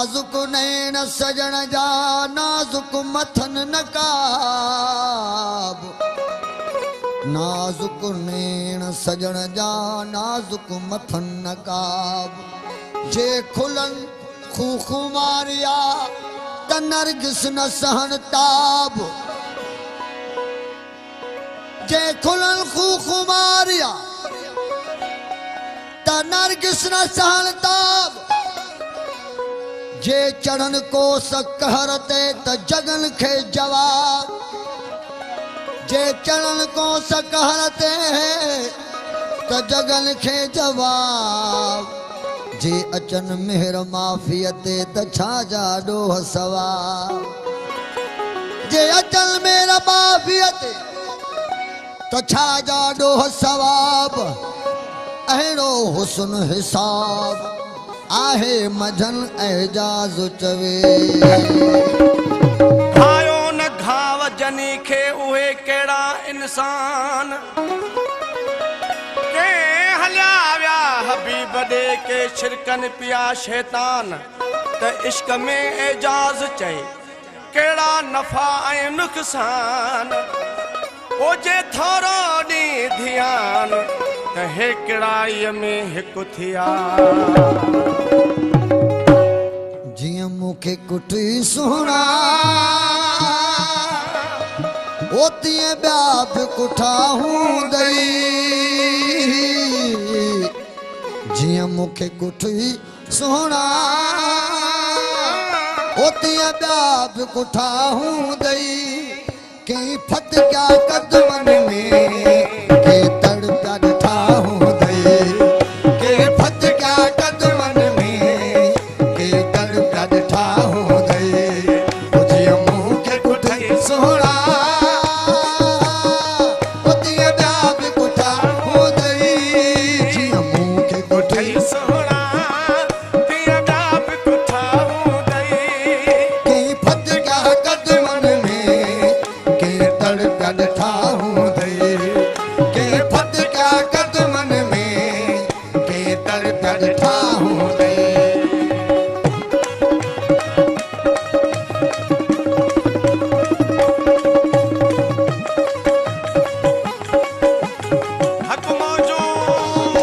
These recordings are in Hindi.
नाजुक नैन सजण जा नाजुक मथन नकाब नाजुक नैन सजण जा नाजुक मथन नकाब जे खुलन खूखुमारिया त नरगिस न सहन ताब जे खुलन खूखुमारिया त नरगिस न सहन ताब जे चढ़न को सकहरते त जगन खे जवाब जे चढ़न को सकहरते त जगन खे जवाब जे अचन मेहर माफियते त छा जा ॾोह सवाब जे अचन मेहर माफियते त छा जा ॾोह सवाब अहिड़ो हुस्न हिसाब आहे मझन एजाज चवे आयो न घाव जनी खे उहे केड़ा इंसान के हल्या व्या हबीब दे के शिरकन पिया शैतान त इश्क में एजाज चए केड़ा नफा ऐ नुकसान ओ जे थोरो दी ध्यान त हेकड़ाई में हिक थिया जिया मुखे कुटी सुना ओती ब्या भी कुठा हूं दई जिया मुखे कुटी सुना ओती ब्या भी कुठा हूं दई कहीं फत क्या कदमन में के तड़ प्या ॾिठा हूं दई के फत क्या कदमन में के तड़ प्या ॾिठा हूं दई जिया मुखे कुटी सुना ओती ब्या भी कुठा हूं दई जिया मुखे कुटी सोना तिया डाब कुठा हूं दई कहीं फत क्या कदमन में के तड़ प्या ॾिठा हूं दई के फत क्या कदमन में के तड़ प्या ॾिठा हूं दई हक मौजूद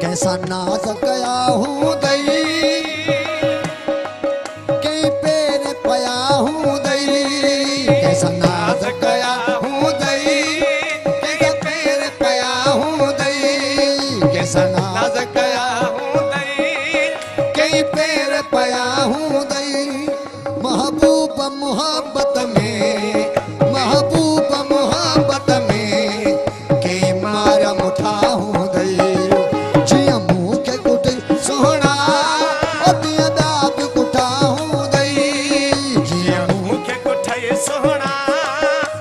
कैसा नाज गया हूं दई कहीं पैर पया हूं दई कैसा नाज गया हूं दई कहीं पैर पया हूं दई कैसा नाज गया हूं दई कहीं पैर पया हूं दई महबूब मोहब्बत में महबूब मोहब्बत में के मारा मुठा हूं दई जिया मुखे कुटी सोहना ओती दाब कुठा हूं दई जिया मुखे कुठाई सोना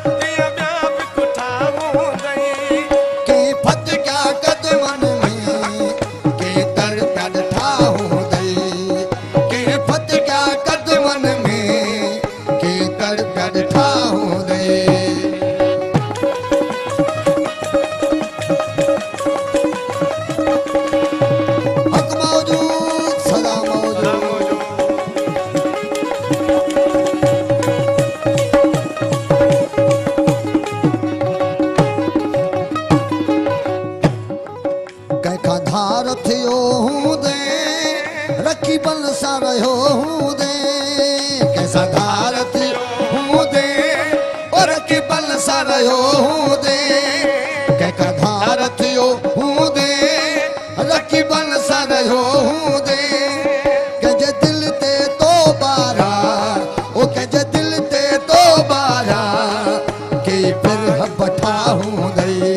तिया डाब कुठा हूं दई के फत क्या कदमन में के तड़ प्या ॾिठा हूं दई के फत क्या कदमन में के तड़ प्या ॾिठा हूं दई हक मौजूद सदा मौजूद कंहिंखां धार थियो हूं दे रखी बल सां रहियो हूं दे कंहिंसां धार थियो हूं दे और रखी बल सां रहियो हूं दे कंहिंखां धार थियो हूं दे रखी बल सां रहियो हूं दे कंहिंजे दिल ते तो बारा ओ कंहिंजे दिल ते तो बारा के फिर बठा हूं दई ओ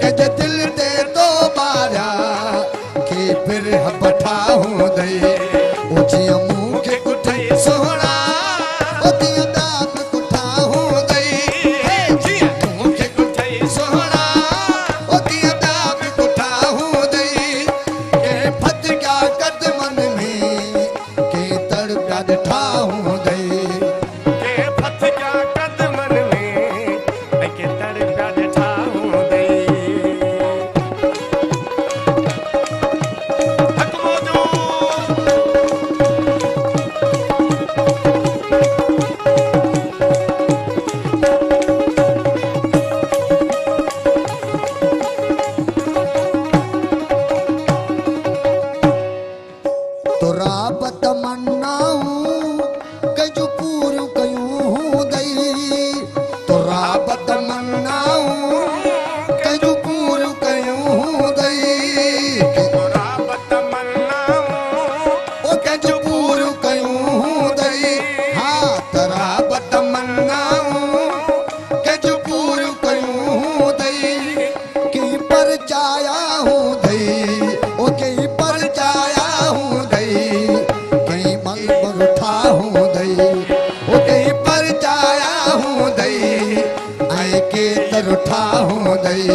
कंहिंजे दिल ते तो बारा के फिर बठा हूं दई ओ जिया मुखे कुठाई सोहना ओ तिया दाब कुठा हूं दई जिया मुखे कुठाई सोहना ओ तिया दाब कुठा हूं दई के फत क्या कदमन में के तड़ प्या ॾिठा हूं दई के फत क्या कदमन में के तड़ प्या ॾिठा वो कहीं पर जाया हूँ दई आए के तरुठा हूँ दई